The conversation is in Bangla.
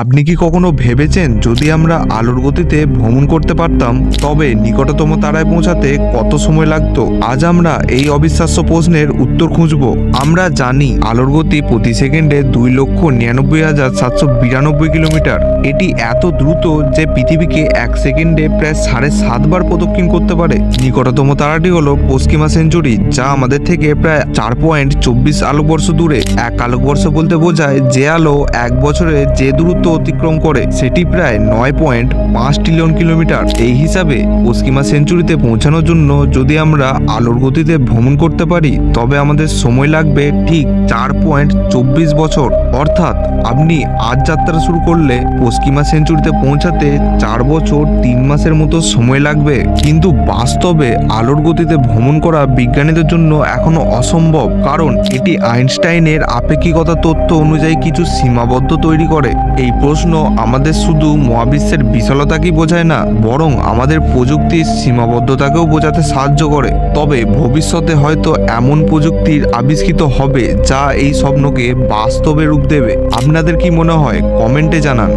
আপনি কি কখনো ভেবেছেন যদি আমরা আলোর গতিতে ভ্রমণ করতে পারতাম তবে নিকটতম তারায় পৌঁছাতে কত সময় লাগতো? আজ আমরা এই অবিশ্বাস্য প্রশ্নের উত্তর খুঁজব। আমরা জানি আলোর গতি প্রতি সেকেন্ডে 2,99,792 কিলোমিটার। এটি এত দ্রুত যে পৃথিবীকে 1 সেকেন্ডে প্রায় 7.5 বার প্রদক্ষিণ করতে পারে। নিকটতম তারাটি হলো পশ্চিমা সেঞ্চুরি, যা আমাদের থেকে প্রায় 4.24 আলোকবর্ষ দূরে। 1 আলোকবর্ষ বলতে বোঝায় যে আলো 1 বছরে যে দূরত্ব অতিক্রম করে সেটি প্রায় 9.5 ট্রিলিয়ন কিলোমিটার। এই হিসাবে পশ্চিমা সেঞ্চুরিতে পৌঁছানোর জন্য যদি আমরা আলোর গতিতে ভ্রমণ করতে পারি তবে আমাদের সময় লাগবে ঠিক 4.24 বছর। অর্থাৎ আপনি আজ যাত্রা শুরু করলে পশ্চিমা সেঞ্চুরিতে পৌঁছাতে 4 বছর 3 মাসের মতো সময় লাগবে। কিন্তু বাস্তবে আলোর গতিতে ভ্রমণ করা বিজ্ঞানীদের জন্য এখনো অসম্ভব, কারণ এটি আইনস্টাইনের আপেক্ষিকতা তত্ত্ব অনুযায়ী কিছু সীমাবদ্ধ তৈরি করে। এই প্রশ্ন আমাদের শুধু মহাবিশ্বের বিশালতাকেই বোঝায় না, বরং আমাদের প্রযুক্তির সীমাবদ্ধতাকেও বোঝাতে সাহায্য করে। তবে ভবিষ্যতে হয়তো এমন প্রযুক্তির আবিষ্কৃত হবে যা এই স্বপ্নকে বাস্তবে রূপ দেবে। আপনাদের কি মনে হয়? কমেন্টে জানান।